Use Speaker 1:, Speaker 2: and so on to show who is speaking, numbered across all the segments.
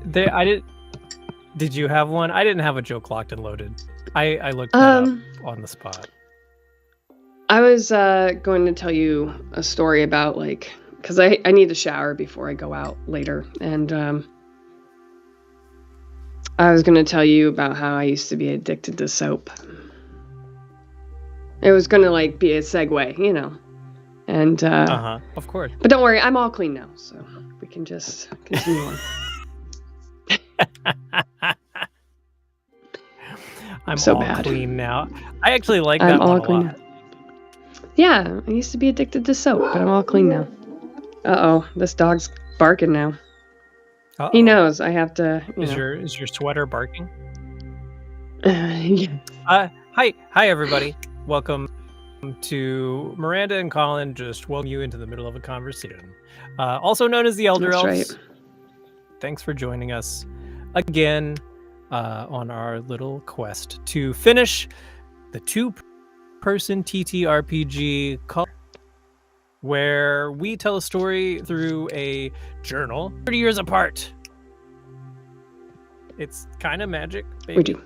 Speaker 1: I did. Did you have one? I didn't have a joke locked and loaded. I looked that up on the spot.
Speaker 2: I was going to tell you a story about, like, because I need to shower before I go out later, and I was going to tell you about how I used to be addicted to soap. It was going to, like, be a segue, you know, and
Speaker 1: of course.
Speaker 2: But don't worry, I'm all clean now, so we can just continue on.
Speaker 1: I'm
Speaker 2: so
Speaker 1: all
Speaker 2: bad.
Speaker 1: Clean now. I actually like that
Speaker 2: I'm all
Speaker 1: one
Speaker 2: clean
Speaker 1: a lot.
Speaker 2: now. Yeah, I used to be addicted to soap, but I'm all clean now. Uh-oh, this dog's barking now.
Speaker 1: Uh-oh.
Speaker 2: He knows I have to.
Speaker 1: Is your sweater barking?
Speaker 2: Yeah.
Speaker 1: Hi everybody. Welcome to Miranda and Colin. Just welcome you into the middle of a conversation. Also known as the Elder Elves.
Speaker 2: Right.
Speaker 1: Thanks for joining us again on our little quest to finish the two-person TTRPG called, where we tell a story through a journal 30 years apart. It's kind of magic, baby.
Speaker 2: We do.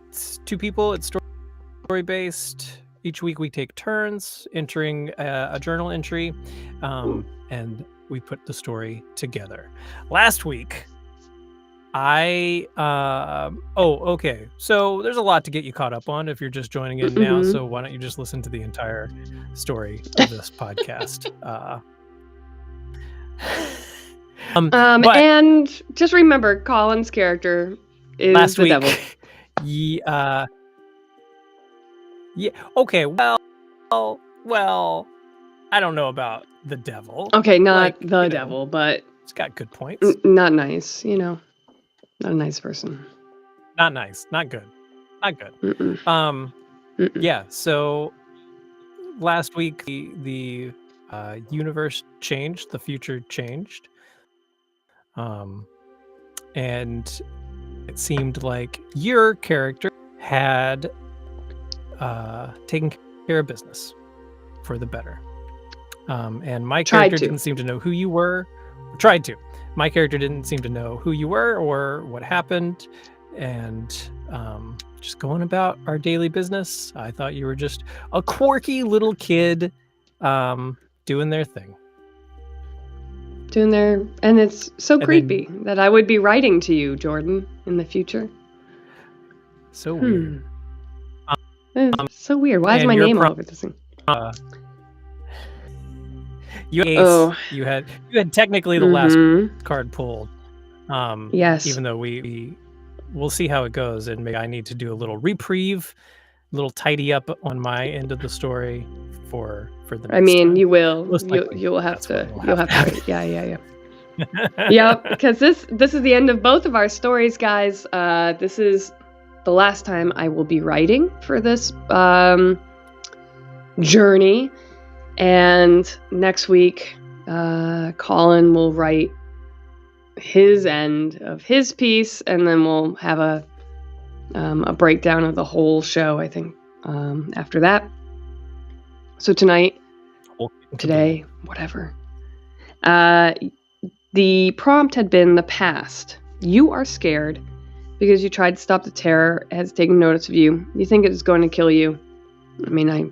Speaker 1: It's two people. It's story-based. Each week we take turns entering a journal entry, and we put the story together. Last week, okay. So there's a lot to get you caught up on if you're just joining in now. So why don't you just listen to the entire story of this podcast?
Speaker 2: And just remember, Colin's character is
Speaker 1: last
Speaker 2: the
Speaker 1: week,
Speaker 2: devil.
Speaker 1: Yeah. Okay. Well. I don't know about the devil.
Speaker 2: Okay, not the devil, but
Speaker 1: it's got good points.
Speaker 2: Not nice, Not a nice person.
Speaker 1: Not nice. Not good. Not good.
Speaker 2: Mm-mm.
Speaker 1: Yeah. So last week the universe changed. The future changed. And it seemed like your character had taken care of business for the better. And my character didn't seem to know who you were. Tried to. My character didn't seem to know who you were or what happened. And just going about our daily business. I thought you were just a quirky little kid doing their thing.
Speaker 2: And it's so creepy that I would be writing to you, Jordan, in the future.
Speaker 1: So weird.
Speaker 2: So weird. Why is my name all over this thing?
Speaker 1: You had technically the last card pulled.
Speaker 2: Yes.
Speaker 1: Even though we'll see how it goes, and maybe I need to do a little reprieve, a little tidy up on my end of the story for the next time.
Speaker 2: You will. You'll have to. Yeah. Yep. Because this is the end of both of our stories, guys. This is the last time I will be writing for this journey, and next week, Colin will write his end of his piece, and then we'll have a breakdown of the whole show, I think, after that. So today, whatever. The prompt had been the past. You are scared because you tried to stop the terror. It has taken notice of you. You think it is going to kill you. I mean, I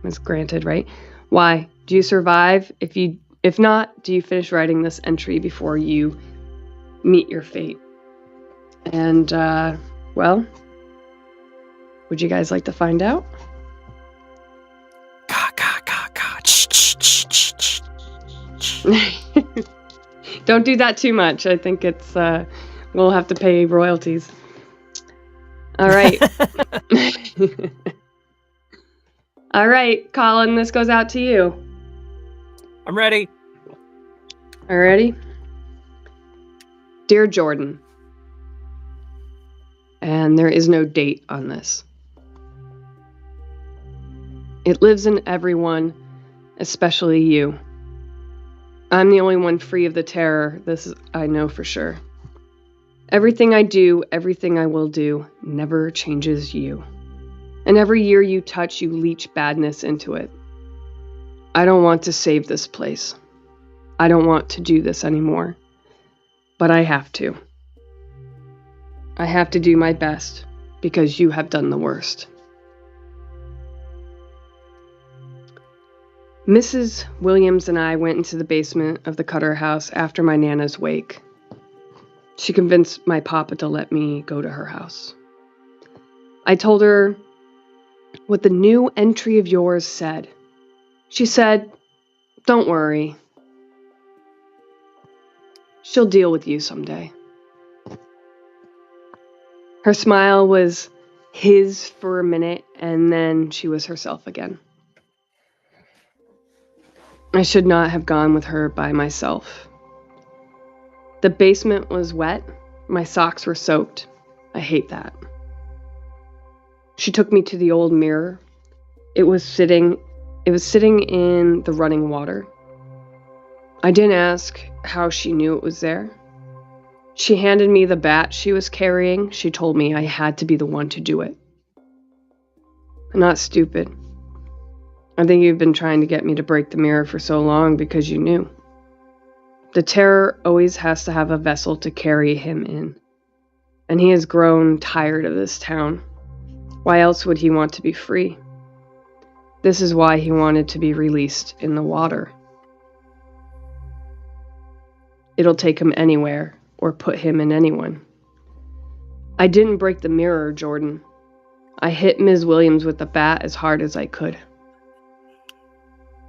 Speaker 2: was granted, right? Why? Do you survive? If not, do you finish writing this entry before you meet your fate? And, well, would you guys like to find out? Don't do that too much. I think it's, we'll have to pay royalties. All right. All right, Colin, this goes out to you.
Speaker 1: I'm ready.
Speaker 2: All ready? Dear Jordan, and there is no date on this. It lives in everyone, especially you. I'm the only one free of the terror, this I know for sure. Everything I do, everything I will do, never changes you. And every year you touch, you leach badness into it. I don't want to save this place. I don't want to do this anymore. But I have to. I have to do my best because you have done the worst. Mrs. Williams and I went into the basement of the Cutter house after my Nana's wake. She convinced my papa to let me go to her house. I told her what the new entry of yours said. She said, "Don't worry. She'll deal with you someday." Her smile was his for a minute, and then she was herself again. I should not have gone with her by myself. The basement was wet. My socks were soaked. I hate that. She took me to the old mirror. It was sitting in the running water. I didn't ask how she knew it was there. She handed me the bat she was carrying. She told me I had to be the one to do it. I'm not stupid. I think you've been trying to get me to break the mirror for so long because you knew. The terror always has to have a vessel to carry him in. And he has grown tired of this town. Why else would he want to be free? This is why he wanted to be released in the water. It'll take him anywhere or put him in anyone. I didn't break the mirror, Jordan. I hit Ms. Williams with the bat as hard as I could.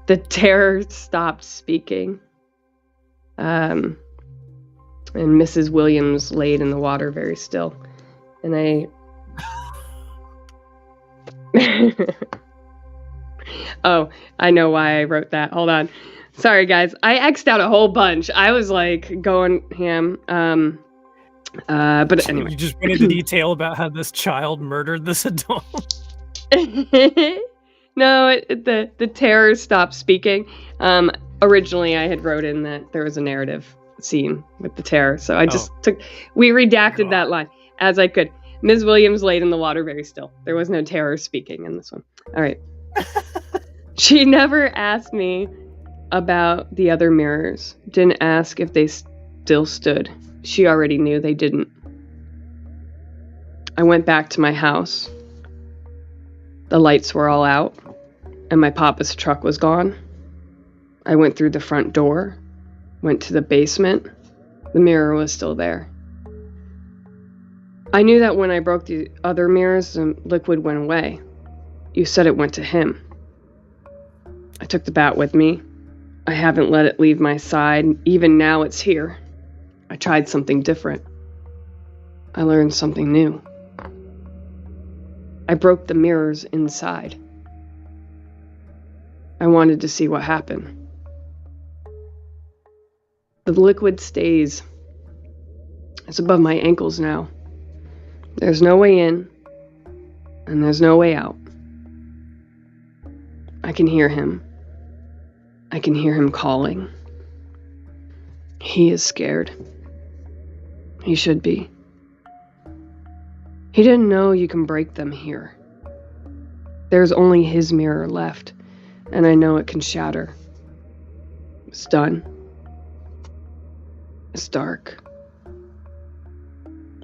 Speaker 2: The terror stopped speaking. And Mrs. Williams laid in the water very still. And Oh, I know why I wrote that. Hold on. Sorry, guys. I X'd out a whole bunch. I was like going ham. But anyway.
Speaker 1: You just went into detail about how this child murdered this adult.
Speaker 2: No, the terror stopped speaking. Originally, I had wrote in that there was a narrative scene with the terror, so I just we redacted that line as I could. Ms. Williams laid in the water very still. There was no terror speaking in this one. All right. She never asked me about the other mirrors. Didn't ask if they still stood. She already knew they didn't. I went back to my house. The lights were all out, and my papa's truck was gone. I went through the front door, went to the basement. The mirror was still there. I knew that when I broke the other mirrors, the liquid went away. You said it went to him. I took the bat with me. I haven't let it leave my side. Even now it's here. I tried something different. I learned something new. I broke the mirrors inside. I wanted to see what happened. The liquid stays. It's above my ankles now. There's no way in, and there's no way out. I can hear him. I can hear him calling. He is scared. He should be. He didn't know you can break them here. There's only his mirror left, and I know it can shatter. It's done. It's dark.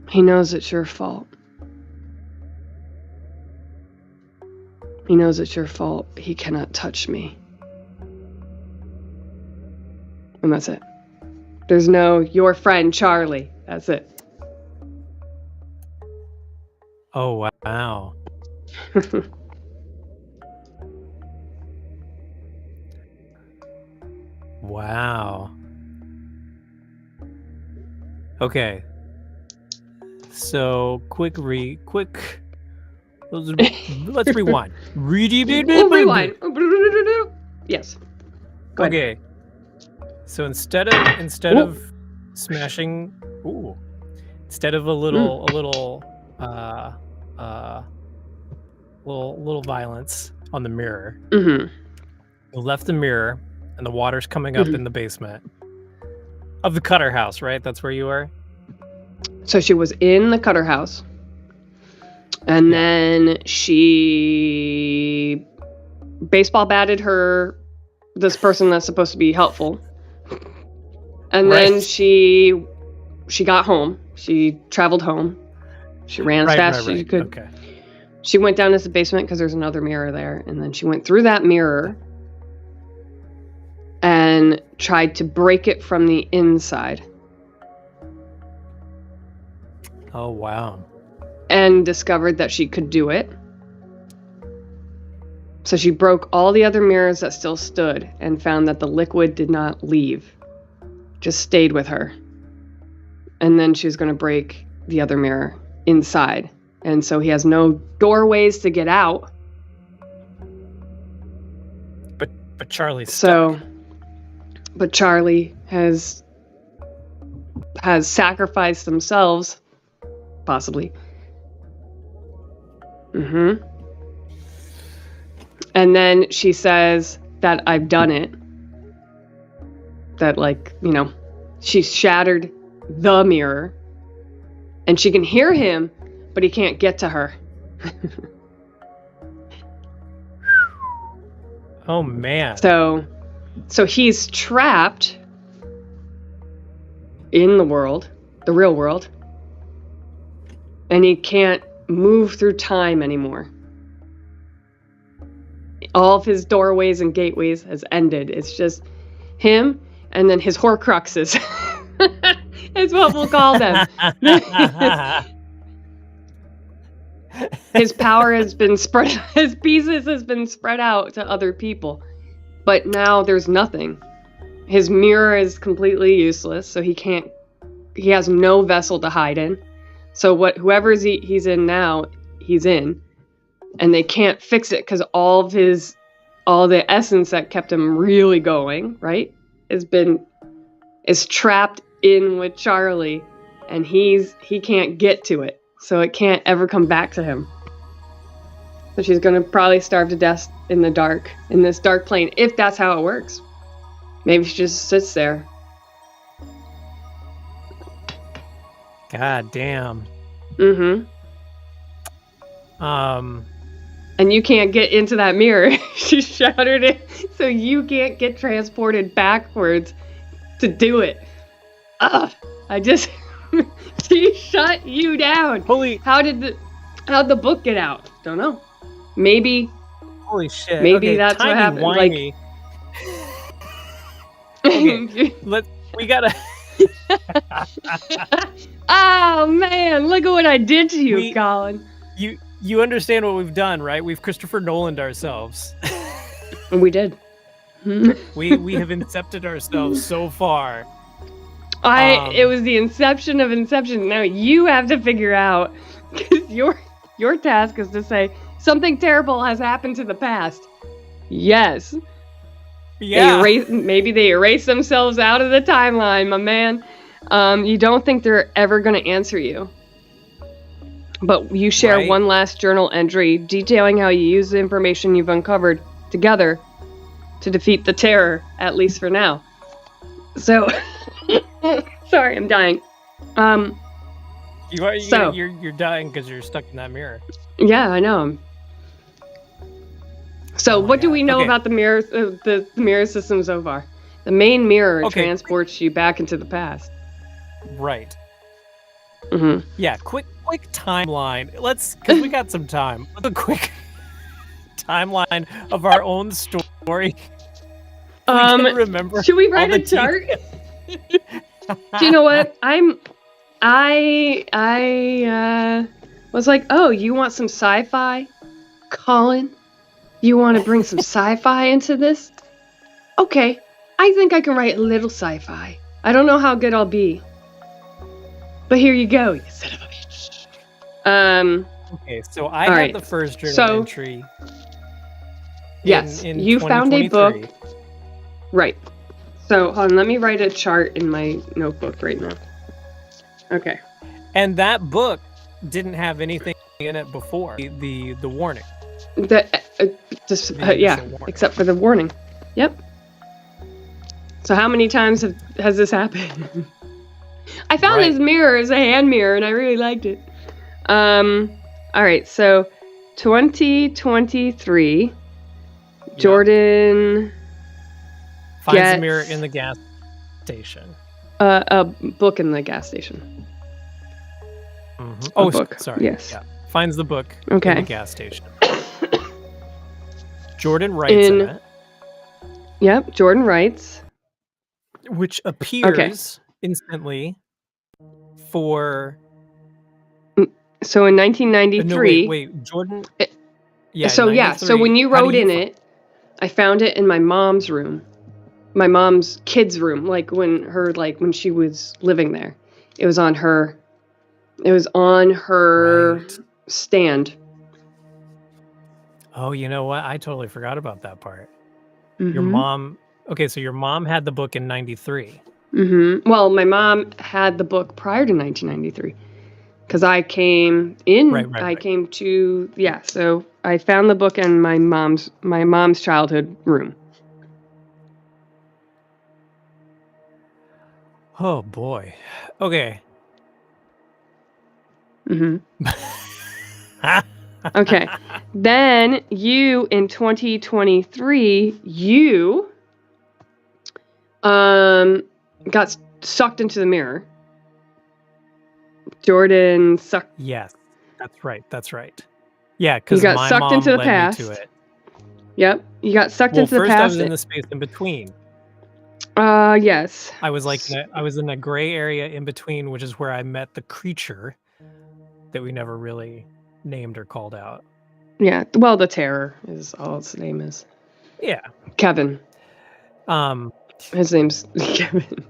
Speaker 2: He knows it's your fault. He knows it's your fault. He cannot touch me. And that's it. There's no your friend Charlie. That's it.
Speaker 1: Oh, wow. Wow. Okay. So, let's rewind.
Speaker 2: Rewind. Yes. Go ahead.
Speaker 1: Okay. So instead of smashing, instead of a little violence on the mirror,
Speaker 2: Mm-hmm.
Speaker 1: you left the mirror, and the water's coming up in the basement of the Cutter house, right? That's where you were?
Speaker 2: So she was in the Cutter house, and then she baseball batted this person that's supposed to be helpful, and then she she got home. She traveled home. She ran as fast as she could.
Speaker 1: Okay.
Speaker 2: She went down to the basement because there's another mirror there. And then she went through that mirror and tried to break it from the inside.
Speaker 1: Oh, wow.
Speaker 2: And discovered that she could do it. So she broke all the other mirrors that still stood and found that the liquid did not leave. Just stayed with her. And then she was going to break the other mirror inside. And so he has no doorways to get out.
Speaker 1: But Charlie's stuck.
Speaker 2: But Charlie has sacrificed themselves, possibly. Mm-hmm. And then she says that I've done it. That, like, you know, she's shattered the mirror. And she can hear him, but he can't get to her.
Speaker 1: Oh, man.
Speaker 2: So he's trapped in the world, the real world. And he can't move through time anymore. All of his doorways and gateways has ended. It's just him and then his Horcruxes. Is what we'll call them. His power has been spread, his pieces has been spread out to other people. But now there's nothing. His mirror is completely useless, so he has no vessel to hide in. So whoever he's in now, he's in. And they can't fix it because all the essence that kept him really going, right, is trapped in with Charlie, and he can't get to it. So it can't ever come back to him. So she's going to probably starve to death in this dark plane, if that's how it works. Maybe she just sits there.
Speaker 1: God damn.
Speaker 2: Mm-hmm. And you can't get into that mirror. She shattered it, so you can't get transported backwards to do it. She shut you down. How'd the book get out? Don't know. Maybe.
Speaker 1: Holy shit.
Speaker 2: Maybe
Speaker 1: okay,
Speaker 2: that's what happened.
Speaker 1: Whiny. Okay, we gotta.
Speaker 2: Oh man, look at what I did to you, Colin.
Speaker 1: You understand what we've done, right? We've Christopher Nolan'd ourselves.
Speaker 2: We did.
Speaker 1: we have incepted ourselves so far.
Speaker 2: It was the inception of Inception. Now you have to figure out, because your task is to say something terrible has happened to the past. Yes.
Speaker 1: Yeah.
Speaker 2: Maybe they erase themselves out of the timeline, my man. You don't think they're ever going to answer you. But you share one last journal entry detailing how you use the information you've uncovered together to defeat the terror, at least for now. So, sorry, I'm dying.
Speaker 1: You're dying because you're stuck in that mirror.
Speaker 2: Yeah, I know. So, what do we know about the mirror, the mirror system so far? The main mirror transports you back into the past.
Speaker 1: Right.
Speaker 2: Mm-hmm.
Speaker 1: Yeah, quick timeline. Because we got some time. A quick timeline of our own story. Remember?
Speaker 2: Should we write a chart? Do you know what? I was like, oh, you want some sci-fi, Colin? You want to bring some sci-fi into this? Okay, I think I can write a little sci-fi. I don't know how good I'll be, but here you go, you son of a bitch.
Speaker 1: Okay, so I have the first journal entry.
Speaker 2: Yes, you found a book. Right. So, hold on, let me write a chart in my notebook right now. Okay.
Speaker 1: And that book didn't have anything in it before the warning.
Speaker 2: Except for the warning. Yep. So how many times has this happened? I found his mirror as a hand mirror, and I really liked it. All right, so 2023, Jordan
Speaker 1: finds a mirror in the gas station.
Speaker 2: A book in the gas station.
Speaker 1: Mm-hmm. Oh,
Speaker 2: book.
Speaker 1: sorry.
Speaker 2: Yes.
Speaker 1: Yeah. Finds the book
Speaker 2: Okay.
Speaker 1: in the gas station. Jordan writes in it.
Speaker 2: Yep, Jordan writes.
Speaker 1: Which appears instantly for...
Speaker 2: So in 1993...
Speaker 1: No, wait. Jordan... Yeah,
Speaker 2: so when you wrote in it, I found it in my mom's room. My mom's kids' room, when she was living there. It was on her
Speaker 1: Right.
Speaker 2: stand.
Speaker 1: Oh, you know what? I totally forgot about that part.
Speaker 2: Mm-hmm.
Speaker 1: Your mom... Okay, so your mom had the book in 93.
Speaker 2: Mm-hmm. Well, my mom had the book prior to 1993. Because I came in...
Speaker 1: Right.
Speaker 2: came to... Yeah, so I found the book in my mom's childhood room.
Speaker 1: Oh, boy. Okay.
Speaker 2: Mm-hmm. Okay. Then you, in 2023, you got sucked into the mirror. Jordan sucked.
Speaker 1: Yes, that's right. Yeah, because
Speaker 2: you got
Speaker 1: my
Speaker 2: sucked
Speaker 1: mom
Speaker 2: into the
Speaker 1: led
Speaker 2: past.
Speaker 1: me to it.
Speaker 2: Yep, you got sucked into the
Speaker 1: first
Speaker 2: past.
Speaker 1: I was in the space in between.
Speaker 2: Yes.
Speaker 1: I was in a gray area in between, which is where I met the creature that we never really named or called out.
Speaker 2: Yeah, well, the Terror is all its name is.
Speaker 1: Yeah.
Speaker 2: Kevin. His name's Kevin.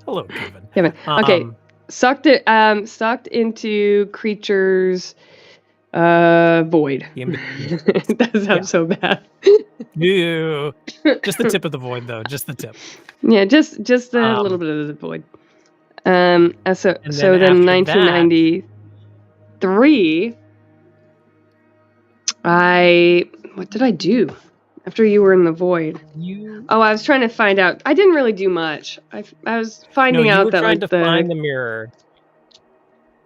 Speaker 1: Hello, Kevin.
Speaker 2: Kevin. Okay. Sucked into creatures void. That sounds so bad.
Speaker 1: Ew. Just the tip of the void, though. Just the tip.
Speaker 2: Yeah, just a little bit of the void. So then 1993, what did I do after you were in the void? I was trying to find out. I didn't really do much. I was finding out that
Speaker 1: you were trying to find the mirror.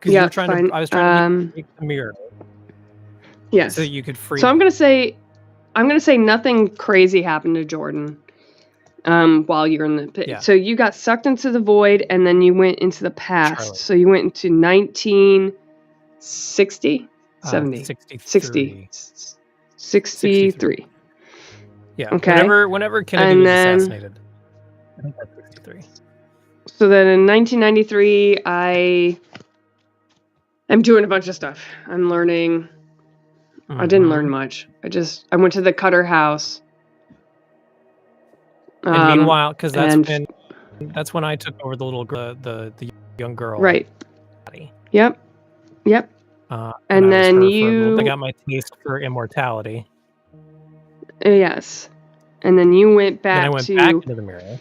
Speaker 2: Yeah,
Speaker 1: I was trying to make the mirror.
Speaker 2: Yes.
Speaker 1: So that you could free.
Speaker 2: So I'm gonna say nothing crazy happened to Jordan. While you're in the pit.
Speaker 1: Yeah.
Speaker 2: So you got sucked into the void, and then you went into the past.
Speaker 1: Charlotte.
Speaker 2: So you went into 1960, 70,
Speaker 1: 63.
Speaker 2: 63.
Speaker 1: Yeah.
Speaker 2: Okay.
Speaker 1: Whenever Kennedy was assassinated. I think that's 63.
Speaker 2: So then in 1993, I'm doing a bunch of stuff. I'm learning. Mm-hmm. I didn't learn much. I went to the Cutter house.
Speaker 1: And meanwhile, because that's when I took over the little girl, the young girl.
Speaker 2: Right. Yep. And then I
Speaker 1: got my taste for immortality.
Speaker 2: Yes. And then you went back.
Speaker 1: Then I went back into the mirror.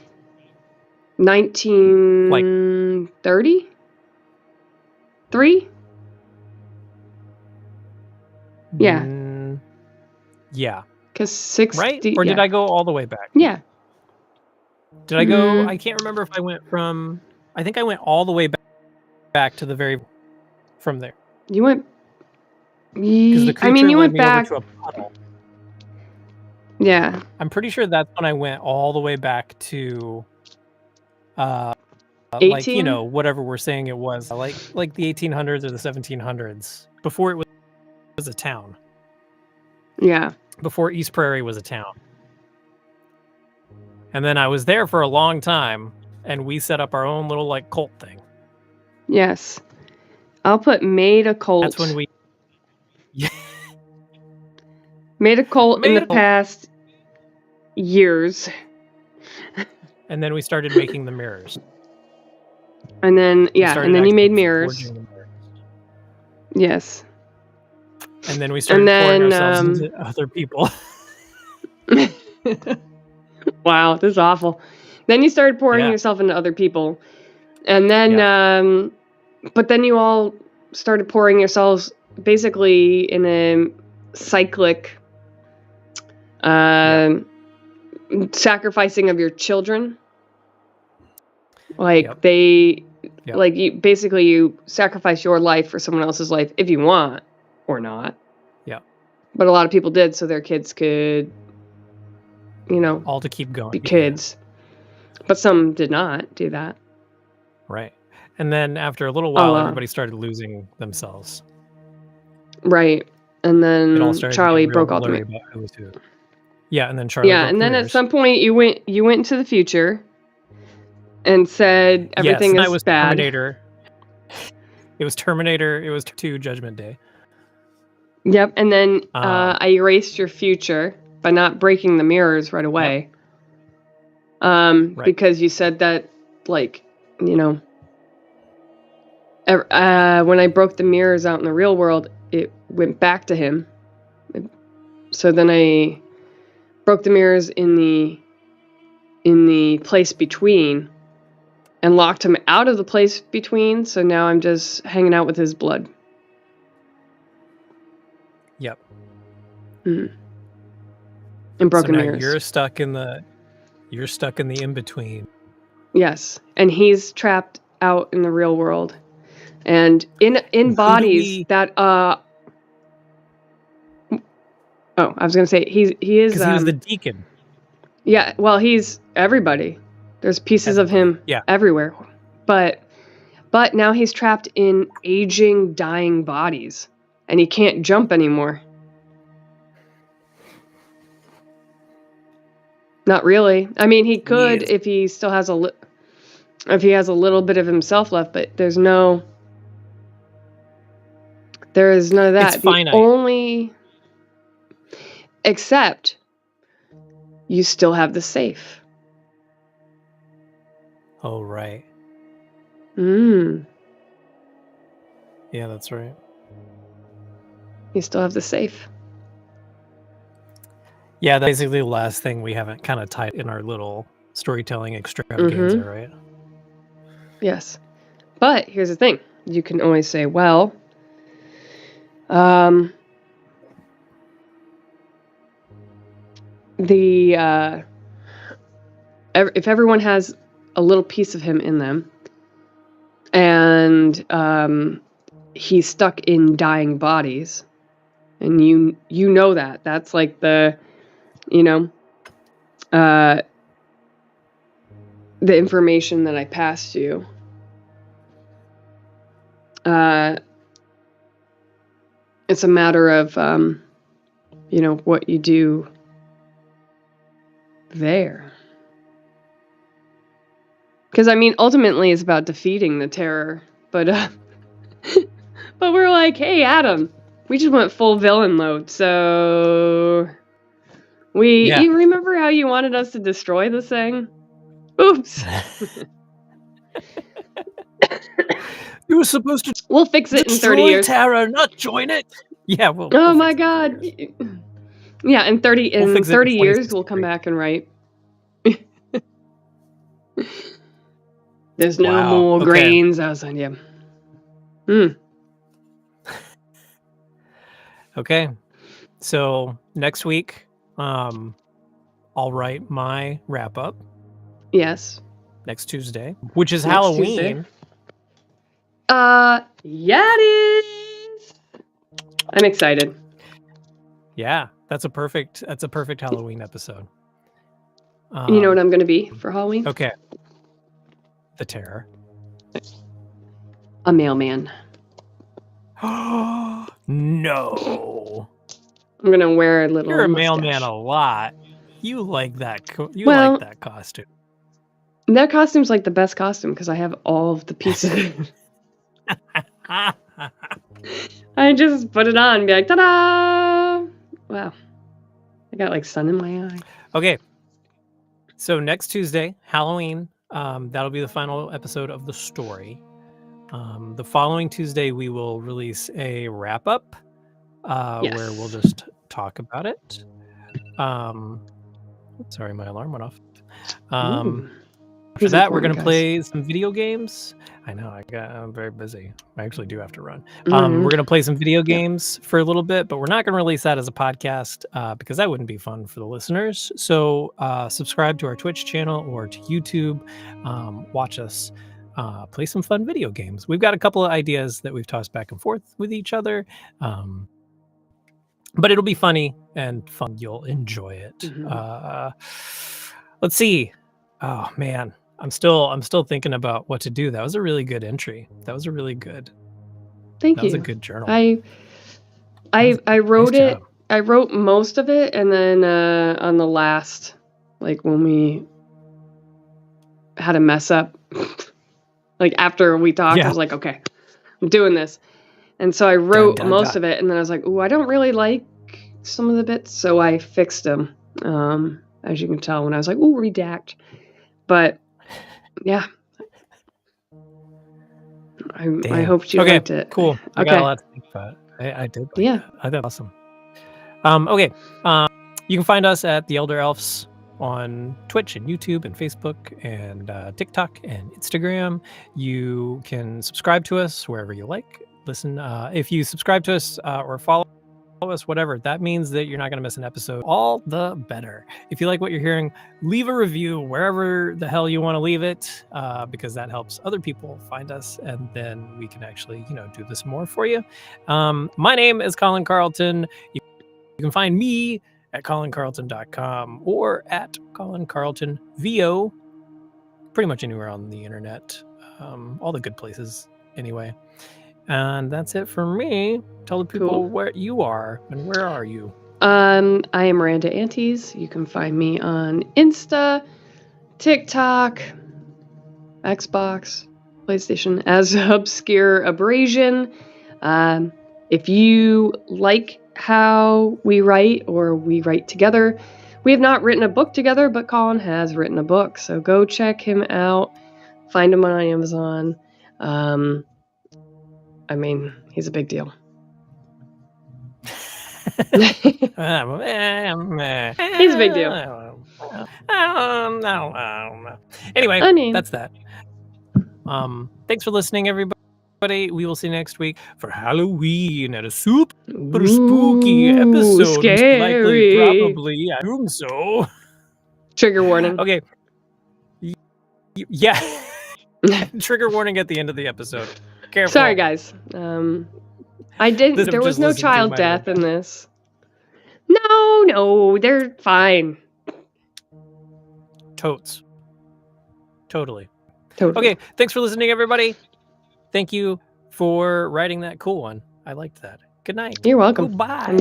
Speaker 2: 1930? 3? Yeah.
Speaker 1: Yeah.
Speaker 2: Because 60.
Speaker 1: Right? Or did I go all the way back?
Speaker 2: Yeah.
Speaker 1: Did I go? I can't remember if I went from... I think I went all the way back to the very... From there.
Speaker 2: You went...
Speaker 1: Because the creature
Speaker 2: you
Speaker 1: led
Speaker 2: went
Speaker 1: me
Speaker 2: back...
Speaker 1: over to a puddle.
Speaker 2: Yeah.
Speaker 1: I'm pretty sure that's when I went all the way back to...
Speaker 2: 18?
Speaker 1: Like, whatever we're saying it was. Like the 1800s or the 1700s. Before it was a town.
Speaker 2: Yeah.
Speaker 1: Before East Prairie was a town. And then I was there for a long time, and we set up our own little, cult thing.
Speaker 2: Yes. I'll put made a cult.
Speaker 1: That's when we...
Speaker 2: made a cult in the past years.
Speaker 1: And then we started making the mirrors.
Speaker 2: And then, you made mirrors. Yes.
Speaker 1: And then we started pouring ourselves into other people.
Speaker 2: Wow, this is awful. Then you started pouring yourself into other people. And then, but then you all started pouring yourselves basically in a cyclic sacrificing of your children. You sacrifice your life for someone else's life if you want or not.
Speaker 1: Yeah.
Speaker 2: But a lot of people did so their kids could,
Speaker 1: all to keep going.
Speaker 2: Be kids. But some did not do that.
Speaker 1: Right. And then after a little while,
Speaker 2: wow.
Speaker 1: everybody started losing themselves.
Speaker 2: Right. And
Speaker 1: It all
Speaker 2: then
Speaker 1: started
Speaker 2: Charlie
Speaker 1: to get real
Speaker 2: broke all the
Speaker 1: blurry about who was who. Yeah, and then Charlie
Speaker 2: Yeah,
Speaker 1: broke
Speaker 2: and
Speaker 1: the
Speaker 2: then at
Speaker 1: mirrors.
Speaker 2: some point you went into the future and said everything
Speaker 1: yes,
Speaker 2: is
Speaker 1: I was
Speaker 2: bad.
Speaker 1: Terminator. It was Terminator. It was 2 Judgment Day.
Speaker 2: Yep, and then I erased your future by not breaking the mirrors right away. Right. Because you said that, like, you know, when I broke the mirrors out in the real world, it went back to him. So then I broke the mirrors in the place between and locked him out of the place between. So now I'm just hanging out with his blood.
Speaker 1: Yep.
Speaker 2: And broken
Speaker 1: so now
Speaker 2: mirrors.
Speaker 1: You're stuck in the in-between.
Speaker 2: Yes, and he's trapped out in the real world, and in bodies that I was gonna say he is
Speaker 1: because he was the deacon.
Speaker 2: Yeah, well, he's everybody. There's pieces of him everywhere, but now he's trapped in aging, dying bodies, and he can't jump anymore. Not really. I mean, he could if he still has if he has a little bit of himself left, but there is none of that.
Speaker 1: It's finite.
Speaker 2: Except you still have the safe.
Speaker 1: Oh, right.
Speaker 2: Yeah,
Speaker 1: that's right.
Speaker 2: You still have the safe.
Speaker 1: Yeah, that's basically the last thing we haven't kind of tied in our little storytelling extravaganza, right?
Speaker 2: Yes. But here's the thing. You can always say, well, if everyone has a little piece of him in them, and he's stuck in dying bodies, and you know that's like the, the information that I passed you. It's a matter of, what you do there. Because, I mean, ultimately it's about defeating the terror. But but we're like, hey, Adam, we just went full villain mode. So you remember how you wanted us to destroy this thing? Oops.
Speaker 1: You were supposed to
Speaker 2: we'll fix it in 30 years.
Speaker 1: Terror, not join it. Yeah,
Speaker 2: oh my God. Yeah, in 30 years we'll come back and write. There's no more grains outside. Yeah.
Speaker 1: Okay. So next week, I'll write my wrap up.
Speaker 2: Yes.
Speaker 1: Next Tuesday, which is Halloween.
Speaker 2: Tuesday. Yeah, it is. I'm excited.
Speaker 1: Yeah, that's a perfect Halloween episode.
Speaker 2: You know what I'm going to be for Halloween?
Speaker 1: Okay. The Terror.
Speaker 2: A mailman.
Speaker 1: No.
Speaker 2: I'm going to wear a little
Speaker 1: You're a
Speaker 2: mustache.
Speaker 1: mailman a lot. You like that. Like that costume.
Speaker 2: That costume's like the best costume because I have all of the pieces. I just put it on and be like, ta-da! Wow. I got like sun in my eye.
Speaker 1: Okay. So next Tuesday, Halloween, that'll be the final episode of the story. The following Tuesday, we will release a wrap-up where we'll just talk about it. Sorry, my alarm went off. For that, we're going to play some video games. I know, I'm very busy. I actually do have to run. We're going to play some video games for a little bit, but we're not going to release that as a podcast because that wouldn't be fun for the listeners. So subscribe to our Twitch channel or to YouTube. Watch us play some fun video games. We've got a couple of ideas that we've tossed back and forth with each other. But it'll be funny and fun. You'll enjoy it. Let's see. Oh man, I'm still thinking about what to do. That was a really good entry. That was a really good.
Speaker 2: Thank
Speaker 1: That
Speaker 2: you.
Speaker 1: was a good journal.
Speaker 2: I wrote
Speaker 1: nice
Speaker 2: it.
Speaker 1: job.
Speaker 2: I wrote most of it, and then on the last, like when we had a mess up, like after we talked, I
Speaker 1: Yeah.
Speaker 2: was like, okay, I'm doing this. And so I wrote most of it, and then I was like, ooh, I don't really like some of the bits, so I fixed them. As you can tell, when I was like, ooh, redact. But yeah, I hoped you liked it.
Speaker 1: Cool. I
Speaker 2: Okay.
Speaker 1: got a lot to think about. I did. Like
Speaker 2: Yeah.
Speaker 1: that. I thought awesome. Okay. You can find us at the Elder Elves on Twitch and YouTube and Facebook and TikTok and Instagram. You can subscribe to us wherever you like. Listen, if you subscribe to us or follow us, whatever, that means that you're not going to miss an episode. All the better. If you like what you're hearing, leave a review wherever the hell you want to leave it, because that helps other people find us, and then we can actually, do this more for you. My name is Colin Carlton. You can find me at colincarlton.com or at Colin Carlton VO, pretty much anywhere on the internet, all the good places anyway. And that's it for me. Tell the people where you are and where are you.
Speaker 2: I am Miranda Antes. You can find me on Insta, TikTok, Xbox, PlayStation as Obscurabrasion. If you like how we write or we write together, we have not written a book together, but Colin has written a book. So go check him out. Find him on Amazon. I mean, he's a big deal. He's a big deal.
Speaker 1: Anyway, that's that. Thanks for listening, everybody. We will see you next week for Halloween at a super spooky episode.
Speaker 2: Scary.
Speaker 1: Likely, probably, I assume so.
Speaker 2: Trigger warning.
Speaker 1: Okay. Yeah. Trigger warning at the end of the episode. Careful.
Speaker 2: Sorry, guys. There was no child death in this. No, they're fine.
Speaker 1: Totes. Totally. Okay, thanks for listening, everybody. Thank you for writing that cool one. I liked that. Good night.
Speaker 2: You're welcome.
Speaker 1: Goodbye.